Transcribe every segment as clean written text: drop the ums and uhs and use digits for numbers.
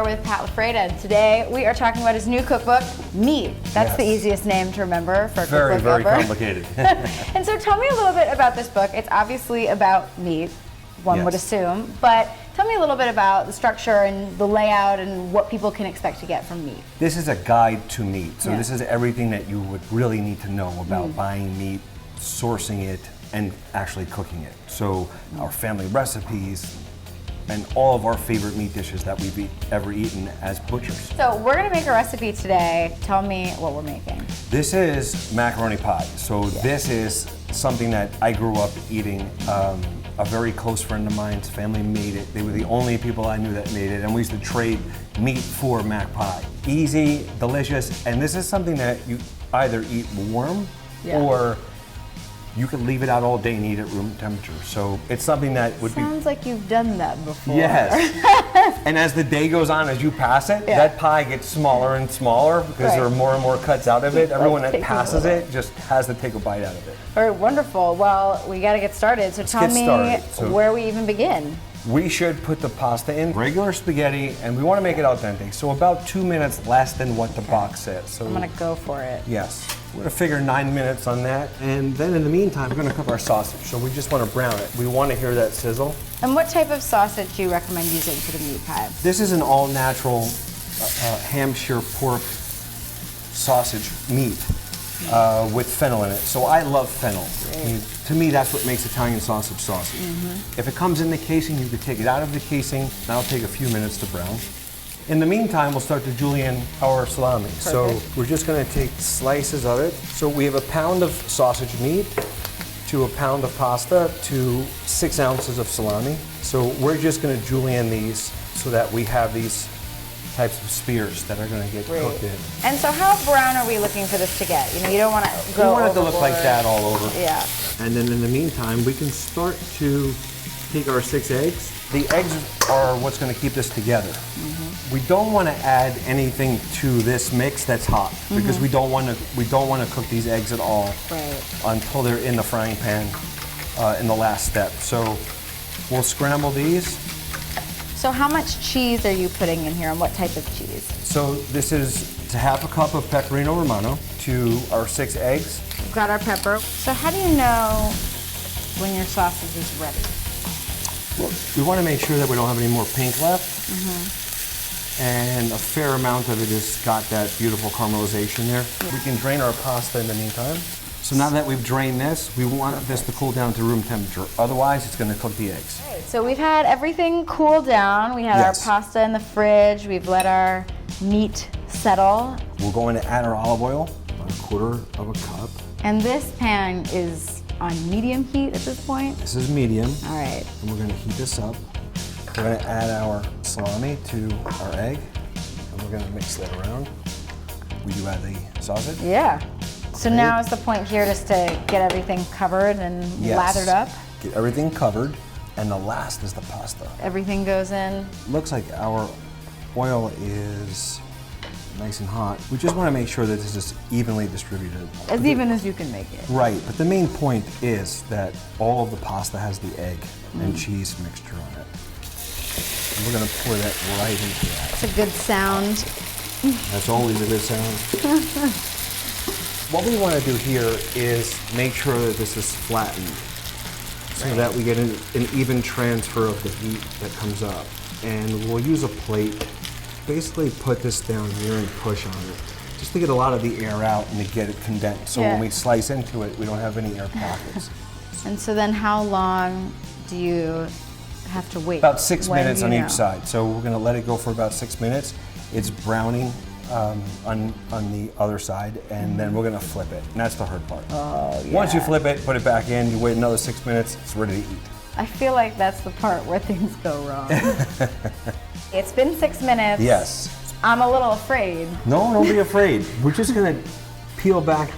with Pat LaFrieda. Today we are talking about his new cookbook, Meat. That's the easiest name to remember for a cookbook Very ever. complicated. And so tell me a little bit about this book. It's obviously about meat, one would assume, but tell me a little bit about the structure and the layout and what people can expect to get from meat. This is a guide to meat. So this is everything that you would really need to know about buying meat, sourcing it, and actually cooking it. So our family recipes, and all of our favorite meat dishes that we've ever eaten as butchers. So we're gonna make a recipe today. Tell me what we're making. This is macaroni pie. So this is something that I grew up eating. A very close friend of mine's family made it. They were the only people I knew that made it, and we used to trade meat for mac pie. Easy, delicious, and this is something that you either eat warm or you can leave it out all day and eat it room temperature. So it's something that would Sounds like you've done that before. Yes. And as the day goes on, as you pass it, that pie gets smaller and smaller because there are more and more cuts out of it. Everyone that passes it just has to take a bite out of it. All right, wonderful. Well, we got to get started. So tell me where we even begin. We should put the pasta in regular spaghetti, and we want to make it al dente. So about 2 minutes less than what the box says. So I'm gonna go for it. Yes. We're gonna figure 9 minutes on that. And then in the meantime, we're gonna cook our sausage. So we just want to brown it. We want to hear that sizzle. And what type of sausage do you recommend using for the meat pie? This is an all-natural Hampshire pork sausage meat with fennel in it. So I love fennel. I mean, to me, that's what makes Italian sausage sausage. If it comes in the casing, you could take it out of the casing. That'll take a few minutes to brown. In the meantime, we'll start to julienne our salami. Perfect. So we're just gonna take slices of it. So we have a pound of sausage meat to a pound of pasta to 6 ounces of salami. So we're just gonna julienne these so that we have these types of spears that are gonna get cooked in. And so how brown are we looking for this to get? You know, you don't want to go We want it to look overboard. like that all over. Yeah. And then in the meantime, we can start to take our 6 eggs. The eggs are what's gonna keep this together. We don't want to add anything to this mix that's hot because we don't want to cook these eggs at all until they're in the frying pan in the last step. So we'll scramble these. So how much cheese are you putting in here, and what type of cheese? So this is to half a cup of pecorino romano to our 6 eggs. We've got our pepper. So how do you know when your sausage is ready? Well, we want to make sure that we don't have any more pink left. And a fair amount of it has got that beautiful caramelization there. We can drain our pasta in the meantime. So now that we've drained this, we want this to cool down to room temperature. Otherwise, it's going to cook the eggs. So we've had everything cool down. We had our pasta in the fridge. We've let our meat settle. We're going to add our olive oil, about 1/4 of a cup. And this pan is on medium heat at this point? This is medium. All right. And we're going to heat this up. We're going to add our salami to our egg, and we're going to mix that around. We do add the sausage. Yeah. So now is the point here just to get everything covered and lathered up? Get everything covered, and the last is the pasta. Everything goes in. Looks like our oil is nice and hot. We just want to make sure that this is evenly distributed. As even as you can make it. Right, but the main point is that all of the pasta has the egg and cheese mixture on it. And we're going to pour that right into that. It's a good sound. That's always a good sound. What we want to do here is make sure that this is flattened so that we get an even transfer of the heat that comes up. And we'll use a plate, basically put this down here and push on it, just to get a lot of the air out and to get it condensed. So when we slice into it, we don't have any air pockets. And so then how long do you have to wait? About 6 minutes on each side. So we're going to let it go for about 6 minutes. It's browning on the other side, and then we're going to flip it. And that's the hard part. Oh, yeah. Once you flip it, put it back in, you wait another 6 minutes, it's ready to eat. I feel like that's the part where things go wrong. It's been 6 minutes. Yes. I'm a little afraid. No, don't be afraid. We're just going to peel back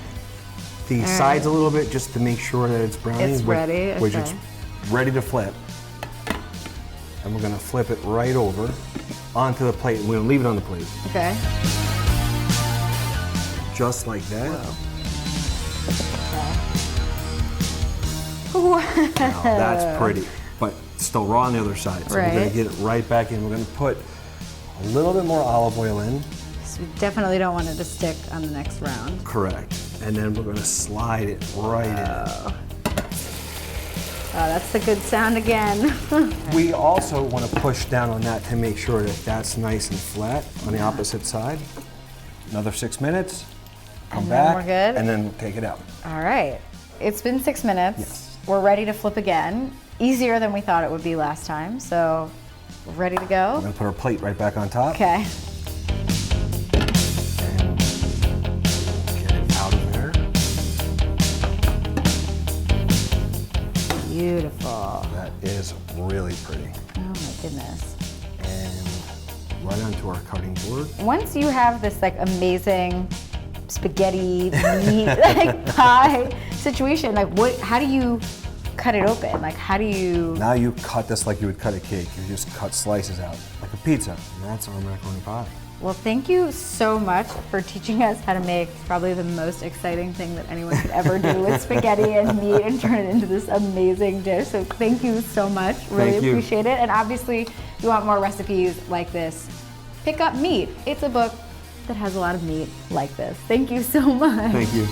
the sides a little bit just to make sure that it's browning. It's ready, which it's ready to flip. And we're going to flip it right over onto the plate. We're going to leave it on the plate. Okay. Just like that. Wow. Now, that's pretty, but it's still raw on the other side. So we're going to get it right back in. We're going to put A little bit more olive oil in. So we definitely don't want it to stick on the next round. Correct. And then we're gonna slide it right in. Oh, that's the good sound again. We also want to push down on that to make sure that that's nice and flat on the opposite side. Another 6 minutes. Come And then back. we're good? And then take it out. All right. It's been 6 minutes. Yes. We're ready to flip again. Easier than we thought it would be last time. So we're ready to We're go. gonna put our plate right back on top. Okay. And get it out of there. Beautiful. That is really pretty. Oh my goodness. And right onto our cutting board. Once you have this like amazing spaghetti meat like pie situation, like how do you cut it open? Like how do you? Now you cut this like you would cut a cake. You just cut slices out like a pizza. And that's our macaroni pie. Well, thank you so much for teaching us how to make probably the most exciting thing that anyone could ever do with spaghetti and meat and turn it into this amazing dish. So thank you so much. Really Thank you. appreciate it. And obviously, if you want more recipes like this, pick up Meat. It's a book that has a lot of meat like this. Thank you so much. Thank you.